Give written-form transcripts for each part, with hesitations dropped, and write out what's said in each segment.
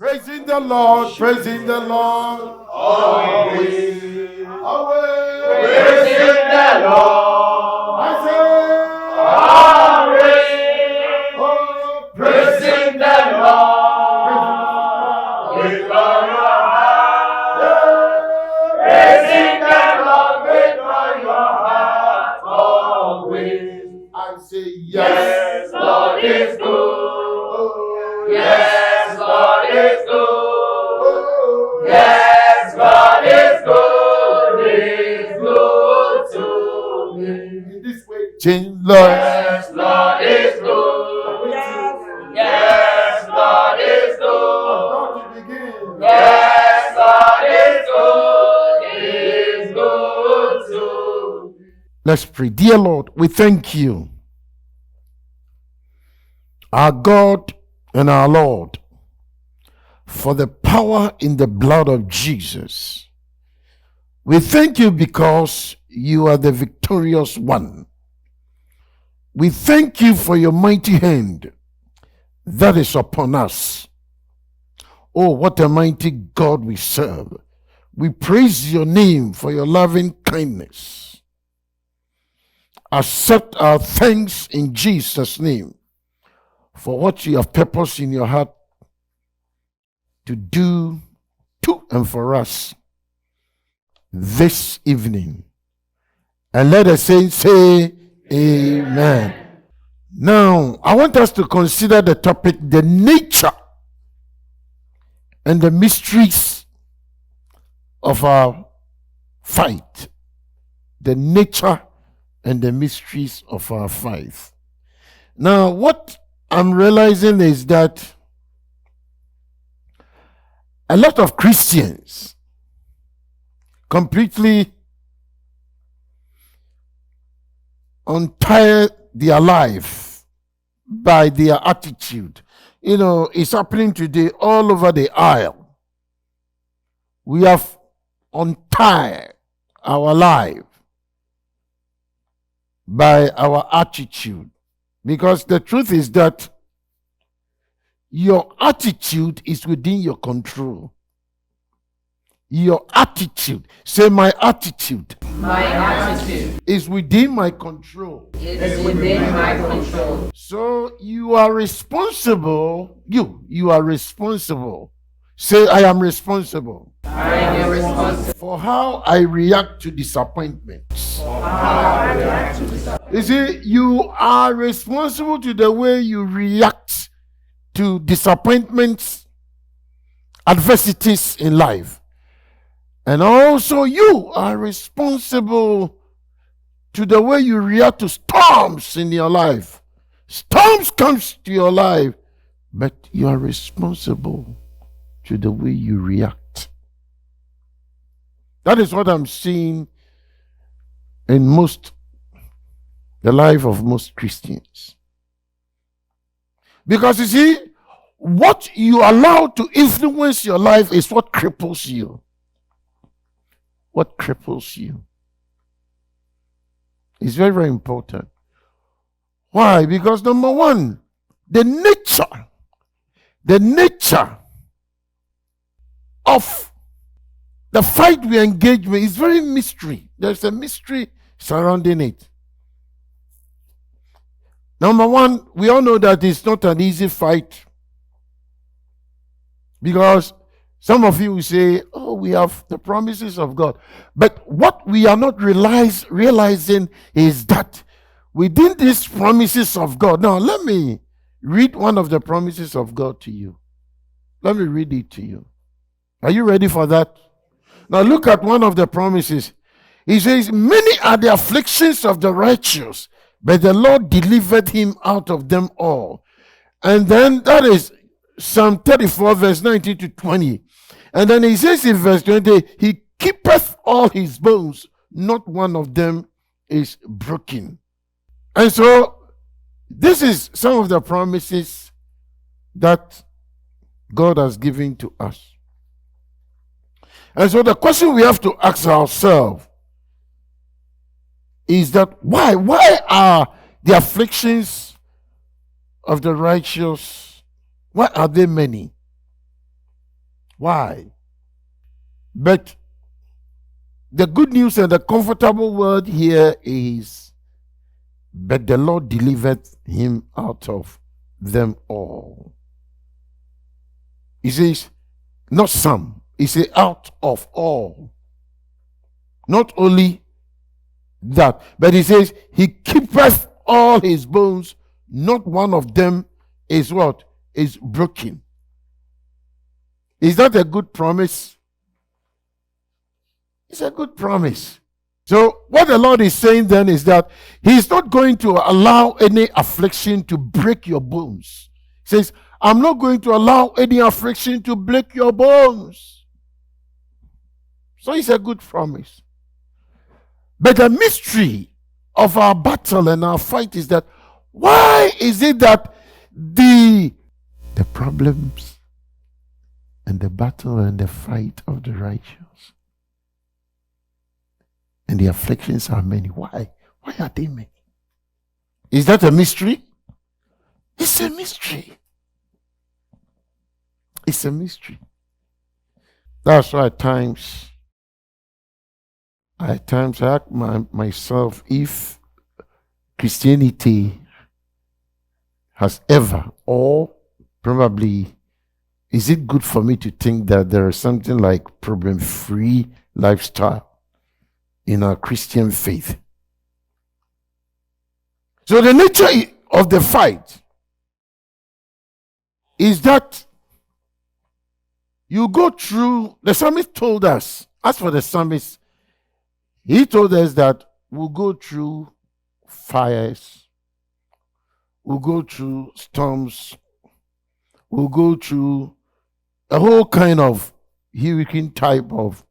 Praising the Lord, praising the Lord. Always. Always. Praising the Lord. I say, Always. oh, Praising the Lord. With all your heart. Praising the Lord with all your heart. Always. I say, Yes, Lord is good. Oh, Yes, Lord is good. Oh, Yes, God is good. He's good to me. in this way, change, Lord. Yes, Lord is good. Yes, Lord is About good. to begin. Yes, Lord is good. He's good to me. Let's pray. Dear Lord, we thank you, our God and our Lord, for the power in the blood of Jesus. We thank you because you are the victorious one. We thank you for your mighty hand that is upon us. Oh, what a mighty God we serve. We praise your name for your loving kindness. Accept our thanks in Jesus' name for what you have purposed in your heart to do to and for us this evening. And let us say amen. Now, I want us to consider the topic, the nature and the mysteries of our fight. The nature and the mysteries of our faith. Now, what I'm realizing is that a lot of Christians completely untire their life by their attitude. You know, it's happening today all over the aisle. We have untied our life by our attitude. Because the truth is that your attitude is within your control. Your attitude, say my attitude. My attitude Is within my control. is within my control. So you are responsible. You are responsible. Say, I am responsible I am responsible for how I react to disappointments. for how I react to this. You see, you are responsible to the way you react to disappointments, adversities in life. And also you are responsible to the way you react to storms in your life. Storms comes to your life, but you are responsible to the way you react. That is what I'm seeing in the life of most Christians. Because you see, what you allow to influence your life is what cripples you. What cripples you. It's very, very important. Why? Because number one, the nature of the fight we engage with is very mystery. There's a mystery surrounding it. Number one, we all know that it's not an easy fight. Because some of you will say, oh, we have the promises of God. But what we are not realizing is that within these promises of God, now let me read one of the promises of God to you. Let me read it to you. Are you ready for that? Now look at one of the promises. He says, many are the afflictions of the righteous, but the Lord delivered him out of them all. And then that is Psalm 34, verse 19 to 20. And then he says in verse 20, he keepeth all his bones, not one of them is broken. And so, this is some of the promises that God has given to us. And so the question we have to ask ourselves is that why are the afflictions of the righteous, why are they many? Why? But the good news and the comfortable word here is, but the Lord delivered him out of them all. He says, not some. He says, out of all. Not only that, but he says, he keepeth all his bones, not one of them is what? Is broken. Is that a good promise? It's a good promise. So what the Lord is saying then is that he's not going to allow any affliction to break your bones. He says, I'm not going to allow any affliction to break your bones. So it's a good promise. But the mystery of our battle and our fight is that, why is it that the problems and the battle and the fight of the righteous and the afflictions are many? Why? Why are they many? Is that a mystery? It's a mystery. It's a mystery. That's why at times I ask myself if Christianity has ever, or probably, is it good for me to think that there is something like problem-free lifestyle in our Christian faith? So the nature of the fight is that you go through, the psalmist told us, as for the psalmist, he told us that we'll go through fires, we'll go through storms, we'll go through a whole kind of hurricane type of,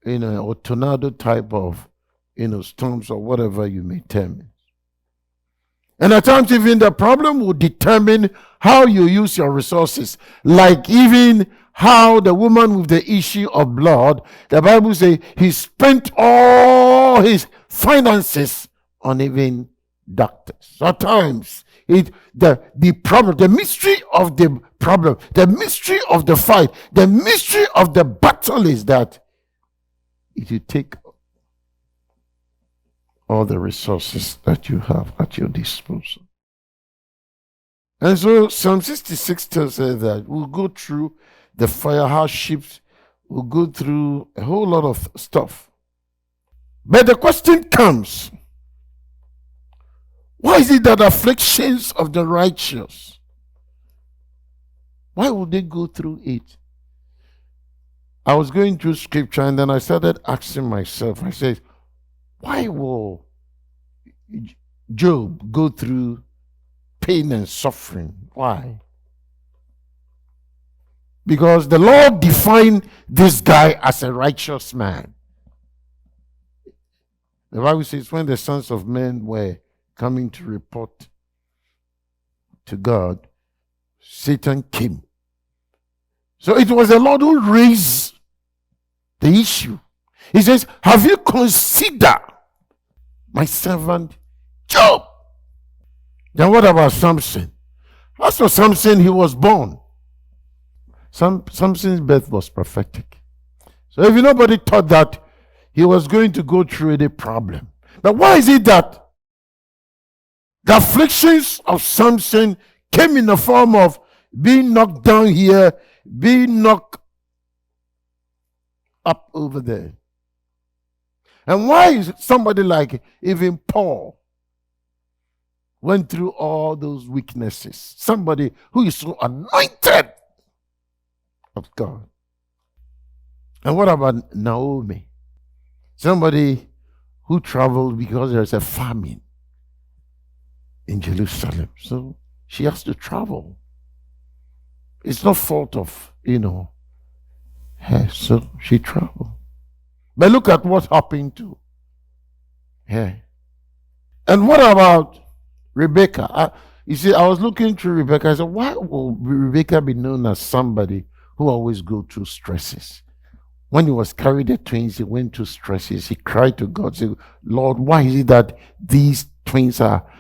or tornado type of, storms or whatever you may term it. And at times even the problem will determine how you use your resources. Like even how the woman with the issue of blood, the Bible says he spent all his finances on even doctors. So at times, the problem, the mystery of the problem, the mystery of the fight, the mystery of the battle is that if you take all the resources that you have at your disposal. And so Psalm 66 tells us that we'll go through the fire hardships, we'll go through a whole lot of stuff. But the question comes, why is it that afflictions of the righteous, why would they go through it? I was going through scripture and then I started asking myself, I said, why will Job go through pain and suffering? Why? Because the Lord defined this guy as a righteous man. The Bible says when the sons of men were coming to report to God, Satan came. So it was the Lord who raised the issue. He says, have you considered my servant Job? Then what about Samson? As for Samson, he was born. Samson's birth was prophetic. So if nobody thought that he was going to go through any problem. But why is it that the afflictions of Samson came in the form of being knocked down here, being knocked up over there? And why is somebody like even Paul went through all those weaknesses? Somebody who is so anointed of God. And what about Naomi? Somebody who traveled because there's a famine in Jerusalem. So she has to travel. It's not fault of, her. So she traveled. But look at what happened to her. And what about Rebecca? You see, I was looking through Rebecca. I said, why will Rebecca be known as somebody who always go through stresses? When he was carried the twins, he went through stresses. He cried to God, said, Lord, why is it that these twins are,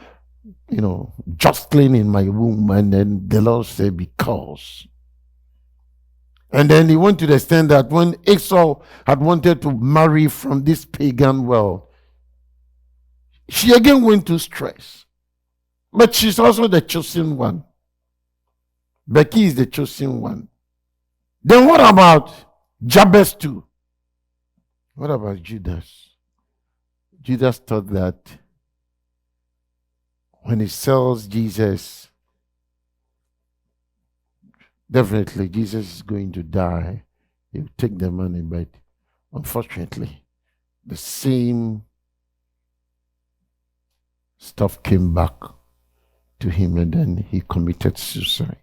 jostling in my womb? And then the Lord said, because. And then he went to the extent that when Esau had wanted to marry from this pagan world, she again went to stress. But she's also the chosen one. Becky is the chosen one. Then what about Jabez too? What about Judas? Judas thought that when he sells Jesus, definitely Jesus is going to die. He'll take the money, but unfortunately, the same stuff came back to him, and then he committed suicide.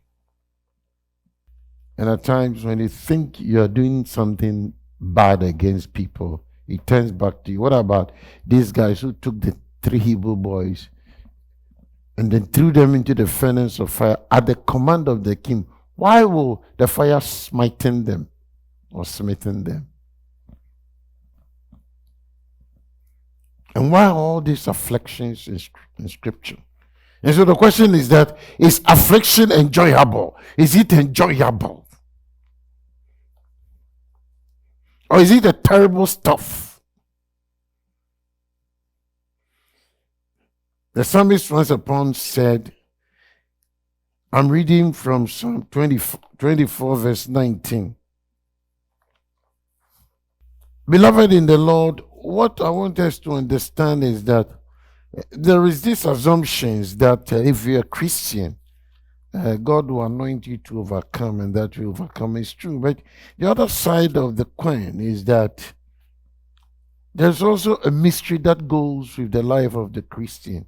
And at times when you think you are doing something bad against people, it turns back to you. What about these guys who took the 3 Hebrew boys and then threw them into the furnace of fire at the command of the king? Why will the fire smitten them or smitten them? And why all these afflictions in scripture? And so the question is that, is affliction enjoyable? Is it enjoyable? Or is it a terrible stuff? The psalmist once upon said, I'm reading from Psalm 24 verse 19. Beloved in the Lord, what I want us to understand is that there is this assumption that if you're a Christian, God will anoint you to overcome, and that you overcome is true. But the other side of the coin is that there's also a mystery that goes with the life of the Christian,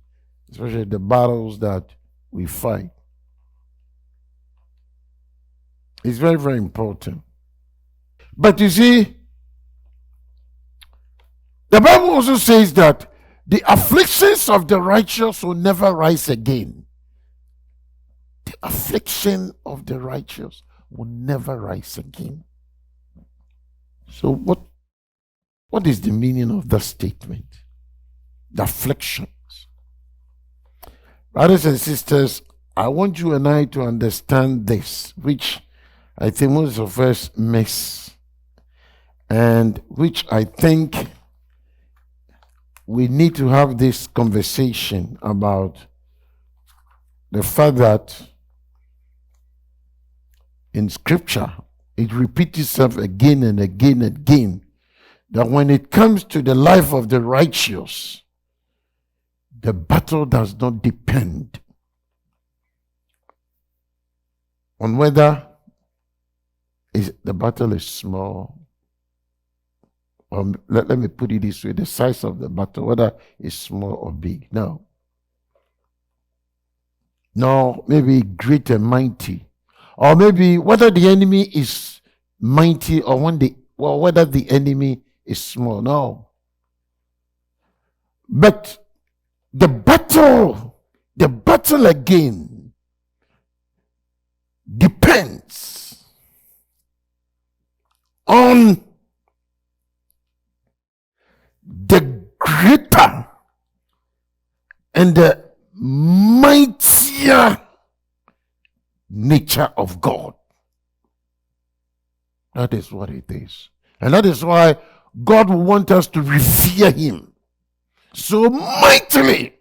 especially the battles that we fight. It's very, very important. But you see, the Bible also says that the afflictions of the righteous will never rise again. The affliction of the righteous will never rise again. So what is the meaning of that statement? The afflictions. Brothers and sisters, I want you and I to understand this, which I think most of us miss, and which I think we need to have this conversation about the fact that in scripture, it repeats itself again and again and again, that when it comes to the life of the righteous, the battle does not depend on whether the battle is small, or let me put it this way, the size of the battle, whether it's small or big. No, maybe great and mighty, or maybe whether the enemy is mighty or whether the enemy is small. No. But the battle again depends on the greater and the mightier nature of God. That is what it is. And that is why God will want us to revere him so mightily.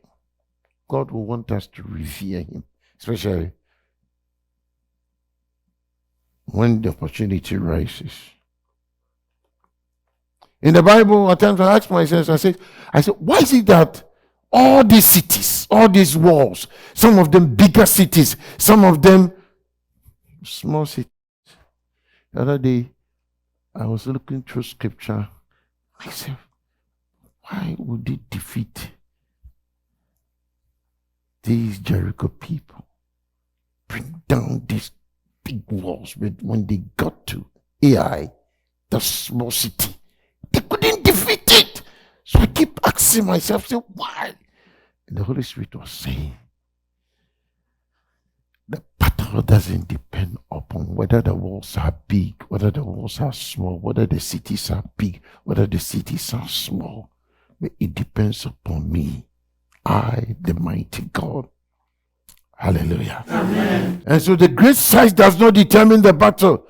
God will want us to revere him, especially when the opportunity rises. In the Bible, at times I ask myself, I said, why is it that all these cities, all these walls, some of them bigger cities, some of them small cities? The other day, I was looking through scripture. I said, why would they defeat these Jericho people? Bring down these big walls, but when they got to Ai, the small city, they couldn't defeat it. So I keep asking myself, say, why? And the Holy Spirit was saying, the battle doesn't depend upon whether the walls are big, whether the walls are small, whether the cities are big, whether the cities are small. But it depends upon me, I, the mighty God. Hallelujah. Amen. And so the great size does not determine the battle.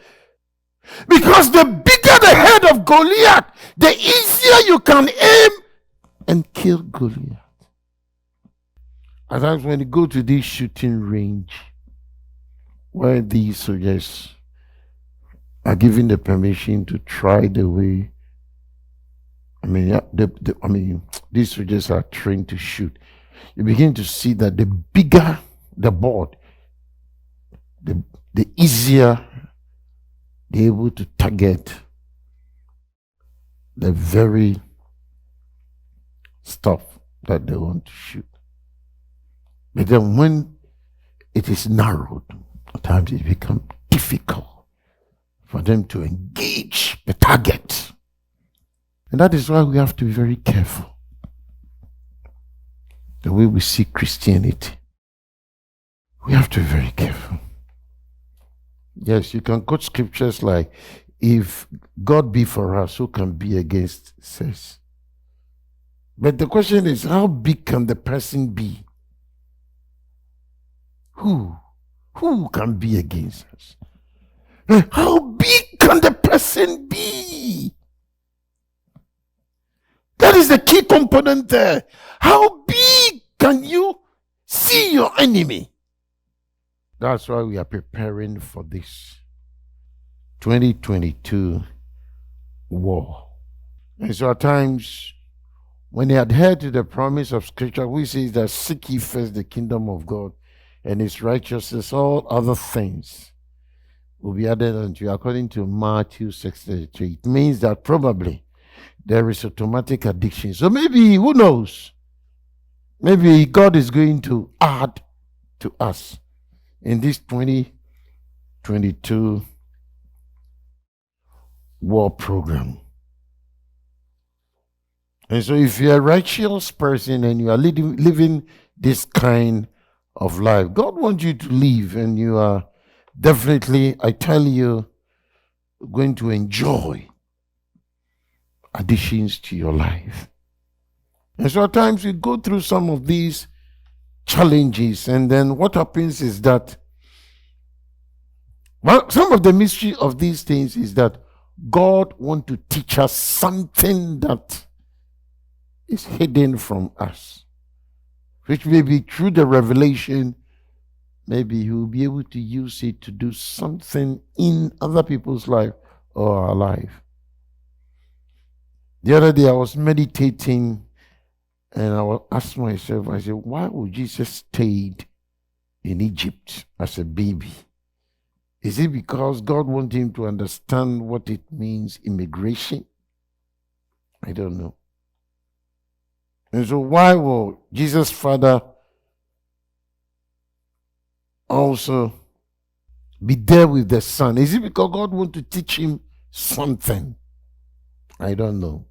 Because the bigger the head of Goliath, the easier you can aim and kill Goliath. At times when you go to this shooting range, where these soldiers are given the permission to try the way, these soldiers are trained to shoot. You begin to see that the bigger the board, the easier they're able to target the very stuff that they want to shoot. But then when it is narrowed, at times it becomes difficult for them to engage the target. And that is why we have to be very careful the way we see Christianity. We have to be very careful. Yes, you can quote scriptures like, if God be for us, who can be against us? But the question is, how big can the person be? Who can be against us? How big can the person be? That is the key component there. How big can you see your enemy? That's why we are preparing for this 2022 war. And so at times, when they adhere to the promise of Scripture, which says that seek ye first the kingdom of God and His righteousness, all other things will be added unto you, according to Matthew 6:33. It means that probably there is automatic addiction. So maybe, who knows? Maybe God is going to add to us in this 2022 war program. And so if you're a righteous person and you are living this kind of life, God wants you to live, and you are definitely, I tell you, going to enjoy additions to your life. And so at times we go through some of these challenges, and then what happens is that, well, some of the mystery of these things is that God wants to teach us something that is hidden from us, which may be through the revelation. Maybe He will be able to use it to do something in other people's life or our life. The other day I was meditating, and I was asking myself, I said, why would Jesus stayed in Egypt as a baby? Is it because God wanted him to understand what it means, immigration? I don't know. And so why will Jesus' father also be there with the son? Is it because God wants to teach him something? I don't know.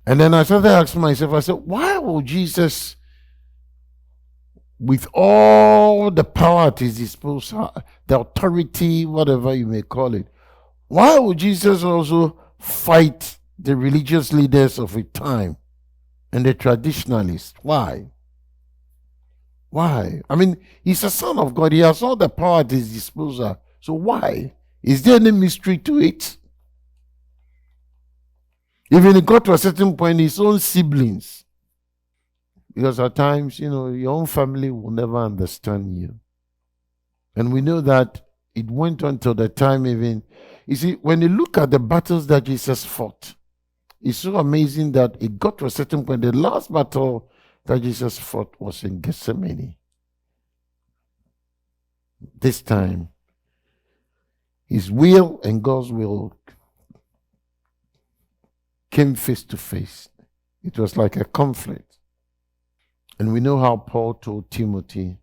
And then I started asking myself, I said, why will Jesus, with all the power at his disposal, the authority, whatever you may call it, why would Jesus also fight the religious leaders of his time and the traditionalists? Why? Why? I mean, he's a son of God. He has all the power at his disposal. So why? Is there any mystery to it? Even he got to a certain point, his own siblings, because at times, your own family will never understand you. And we know that it went on till the time even, you see, when you look at the battles that Jesus fought, it's so amazing that it got to a certain point. The last battle that Jesus fought was in Gethsemane. This time, his will and God's will came face to face. It was like a conflict. And we know how Paul told Timothy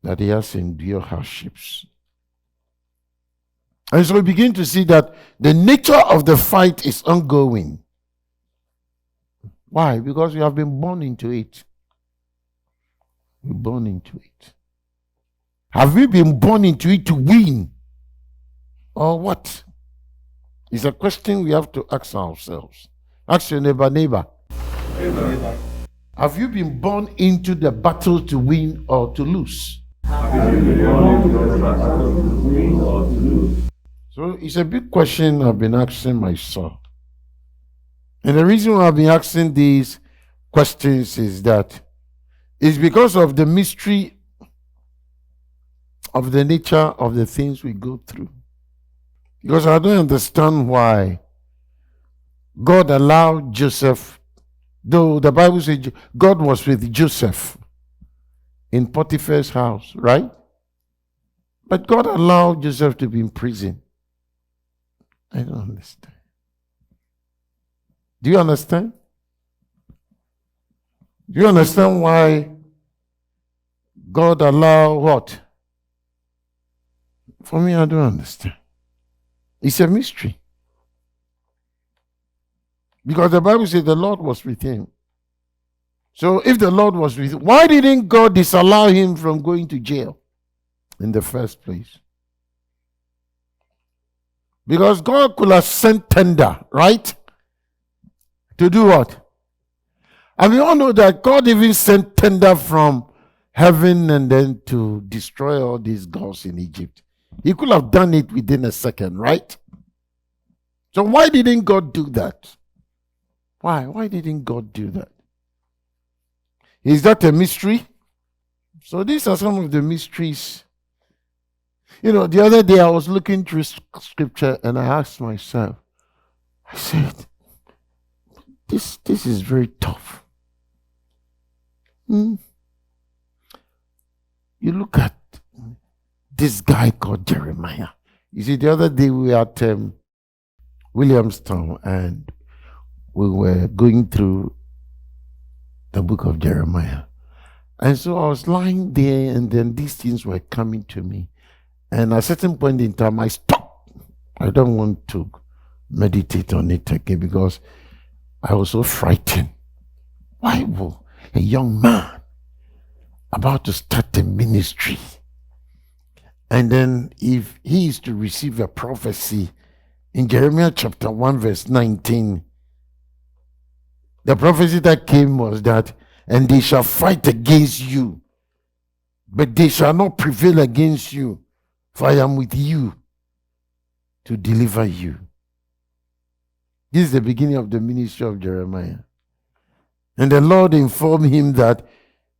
that he has to endure hardships. And so we begin to see that the nature of the fight is ongoing. Why? Because we have been born into it. We're born into it. Have we been born into it to win? Or what? It's a question we have to ask ourselves. Ask your neighbor. Have you been born into the battle to win or to lose? So it's a big question I've been asking myself. And the reason why I've been asking these questions is that it's because of the mystery of the nature of the things we go through. Because I don't understand why God allowed Joseph, though the Bible says God was with Joseph in Potiphar's house, right? But God allowed Joseph to be in prison. I don't understand. Do you understand? Do you understand why God allowed what? For me, I don't understand. It's a mystery. Because the Bible says the Lord was with him. So if the Lord was with him, why didn't God disallow him from going to jail in the first place? Because God could have sent tender, right? To do what? And we all know that God even sent tender from heaven and then to destroy all these gods in Egypt. He could have done it within a second, right? So why didn't God do that? Why? Why didn't God do that? Is that a mystery? So these are some of the mysteries. You know, the other day I was looking through scripture and I asked myself, I said, this is very tough. You look at this guy called Jeremiah. You see, the other day we were at Williamstown and we were going through the book of Jeremiah. And so I was lying there and then these things were coming to me. And at a certain point in time, I stopped. I don't want to meditate on it again because I was so frightened. Why will a young man about to start a ministry, and then if he is to receive a prophecy in Jeremiah chapter 1 verse 19, the prophecy that came was that, and they shall fight against you, but they shall not prevail against you, for I am with you to deliver you. This is the beginning of the ministry of Jeremiah. And the Lord informed him that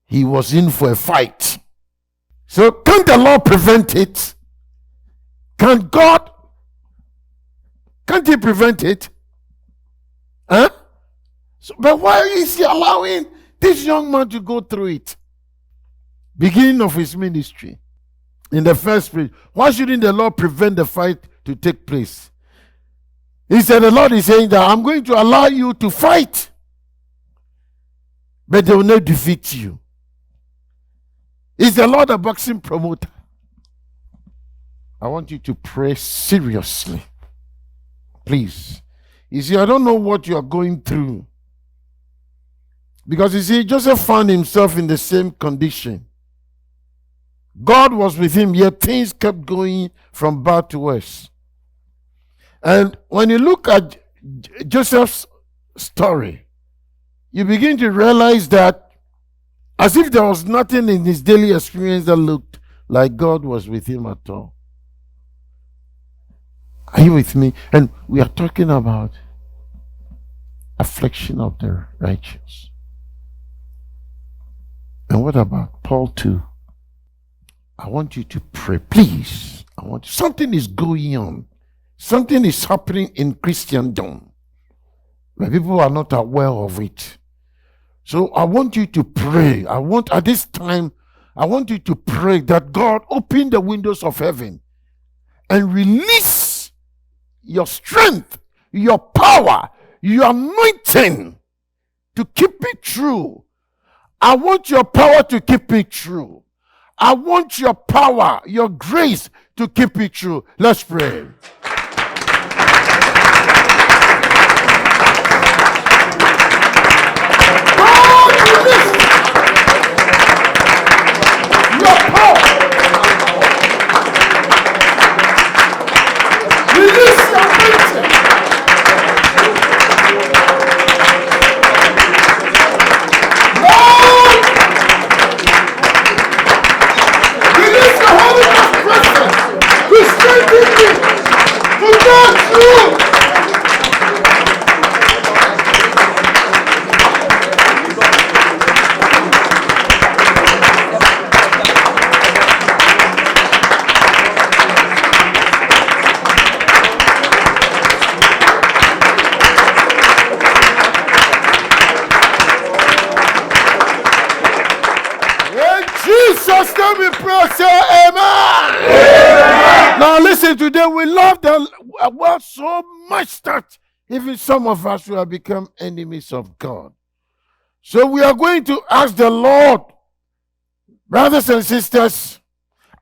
he was in for a fight. So can't the Lord prevent it? Can't he prevent it? Huh? So, but why is he allowing this young man to go through it? Beginning of his ministry. In the first place, why shouldn't the Lord prevent the fight to take place? He said, the Lord is saying that I'm going to allow you to fight, but they will not defeat you. Is the Lord a boxing promoter? I want you to pray seriously. Please. You see, I don't know what you are going through. Because you see, Joseph found himself in the same condition. God was with him, yet things kept going from bad to worse. And when you look at Joseph's story, you begin to realize that as if there was nothing in his daily experience that looked like God was with him at all. Are you with me? And we are talking about affliction of the righteous. And what about Paul too? I want you to pray, please. Something is going on. Something is happening in Christendom, but people are not aware of it. So I want you to pray. At this time, I want you to pray that God open the windows of heaven and release your strength, your power, your anointing to keep it true. I want your power to keep it true. I want your power, your grace to keep it true. Let's pray. God, release your power. Release your anointing. Lord, release the Holy Ghost presence to strengthen me. Jesus, let me pray, say amen. Now listen, today we love the world so much that even some of us will have become enemies of God. So we are going to ask the Lord, brothers and sisters,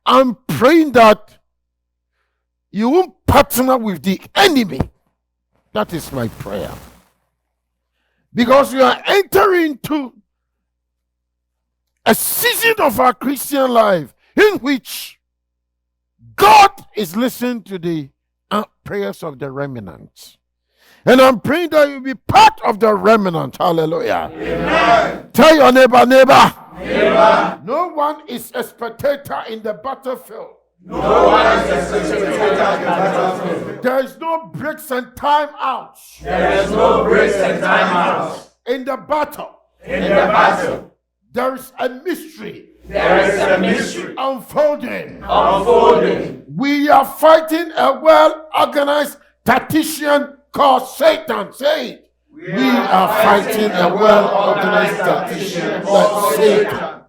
I'm praying that you won't partner with the enemy. That is my prayer. Because we are entering into a season of our Christian life in which God is listening to the prayers of the remnant. And I'm praying that you'll be part of the remnant. Hallelujah. Amen. Tell your neighbor, Neighbor. no one is a spectator in the battlefield. No one is a spectator in the battlefield. There is no breaks and time outs. There is no breaks and time outs. In the battle. In the battle. There is a mystery. There is a mystery Unfolding. unfolding. We are fighting a well-organized tactician called Satan. Say it. We are fighting a well-organized tactician called Satan.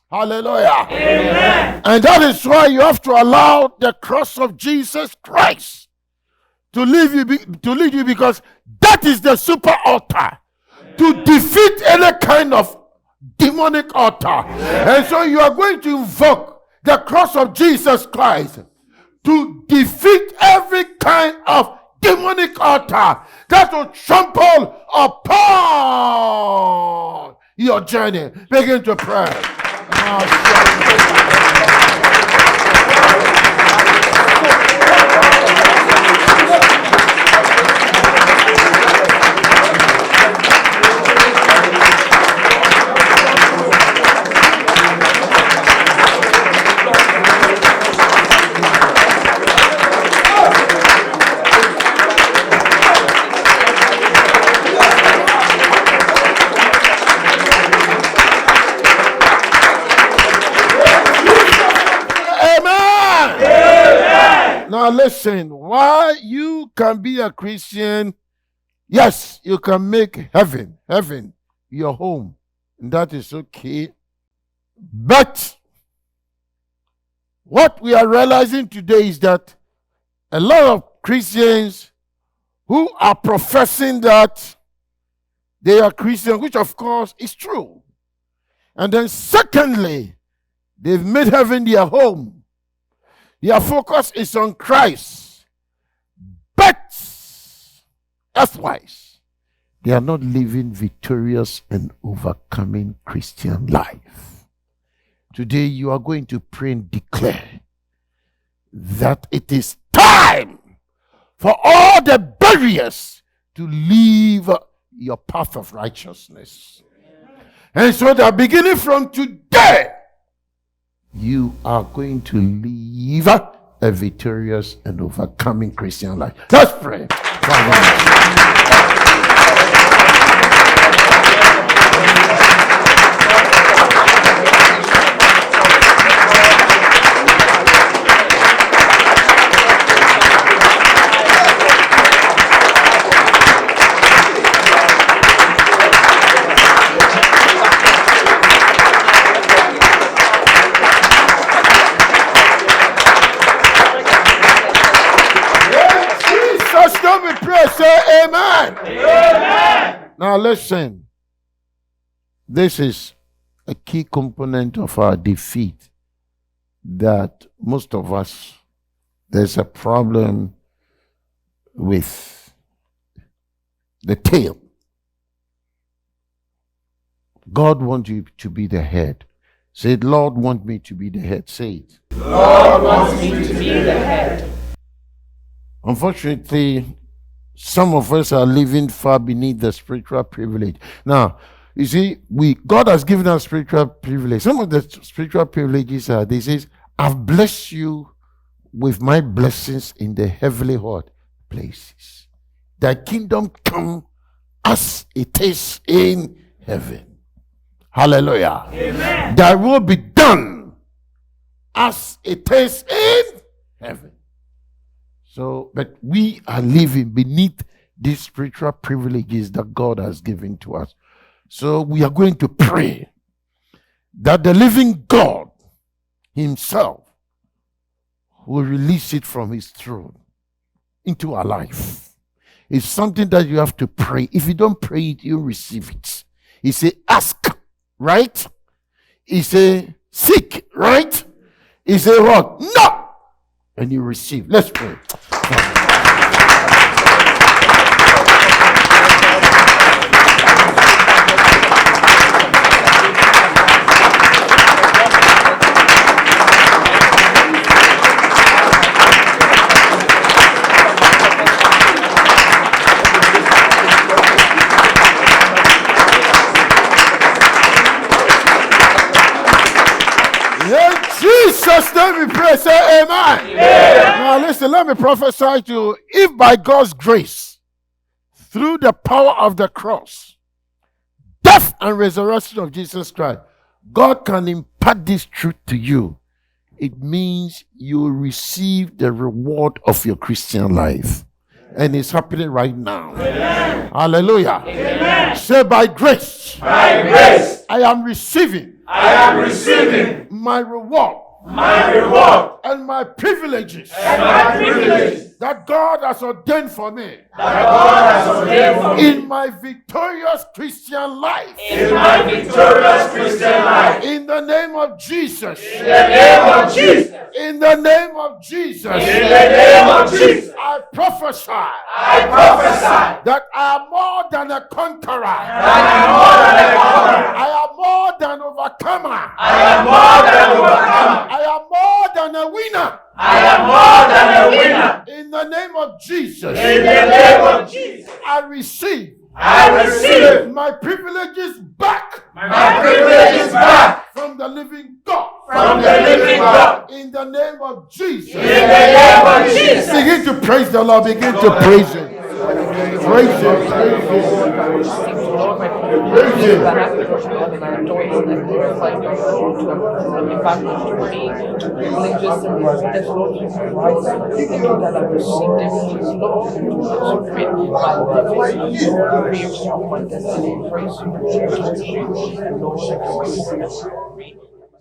Hallelujah. Amen. And that is why you have to allow the cross of Jesus Christ to lead you, because that is the super altar to defeat any kind of demonic altar. And so you are going to invoke the cross of Jesus Christ to defeat every kind of demonic altar that will trample upon your journey. Begin to pray. Now listen, why you can be a Christian, yes, you can make heaven your home, and that is okay. But what we are realizing today is that a lot of Christians who are professing that they are Christian, which of course is true. And then secondly, they've made heaven their home. Their focus is on Christ. But earthwise, they are not living victorious and overcoming Christian life. Today you are going to pray and declare that it is time for all the barriers to leave your path of righteousness. And so that beginning from today, you are going to live a victorious and overcoming Christian life. Let's pray. We pray, say amen. Amen. Now listen, this is a key component of our defeat, that most of us, there's a problem with the tail. God wants you to be the head. Say it, Lord wants me to be the head. Say it. Lord wants me to be the head. Unfortunately, some of us are living far beneath the spiritual privilege. Now, you see, God has given us spiritual privilege. Some of the spiritual privileges are, this is, I've blessed you with my blessings in the heavenly places. Thy kingdom come as it is in heaven. Hallelujah. Amen. Thy will be done as it is in heaven. So, but we are living beneath these spiritual privileges that God has given to us. So we are going to pray that the living God himself will release it from his throne into our life. It's something that you have to pray. If you don't pray it, you receive it. He say, ask, right? He say, seek, right? He say, what? No! And you receive. Let's pray. Jesus' name we pray. Say amen. Amen. Now listen, let me prophesy to you. If by God's grace, through the power of the cross, death and resurrection of Jesus Christ, God can impart this truth to you, it means you will receive the reward of your Christian life. And it's happening right now. Amen. Hallelujah. Amen. Say by grace. By grace. I am receiving my reward and my privileges that God has ordained for me in my victorious Christian life. In the name of Jesus. In the name of Jesus. I prophesy that I am more than a conqueror. I am more than overcomer. I am more than a winner. In the name of Jesus. I receive my privileges back. From the living God. In the name of Jesus. Begin to praise the Lord. Begin to praise Him. Praise Him.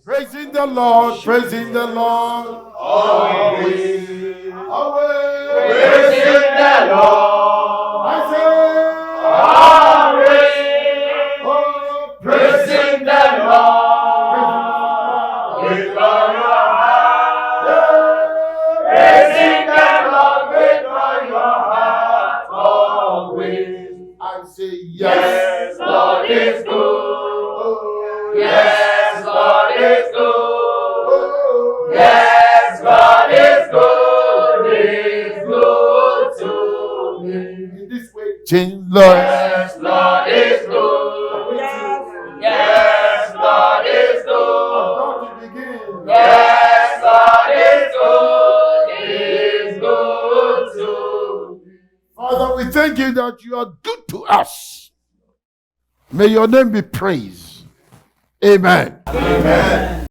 Praising the Lord, praising the Lord, always, Praising the Lord. I say, Always. oh, Praising the Lord. With all your heart. Praising the Lord with all your heart. Always. I say Yes, Lord is good. Yes, Lord is good. Yes, God is good. He's good to me. in this way, change Lord. Yes, Lord is good. Yes, Lord is good. To begin. Yes, Lord is good. He's good to me. Father, we thank you that you are good to us. May your name be praised. Amen. Amen.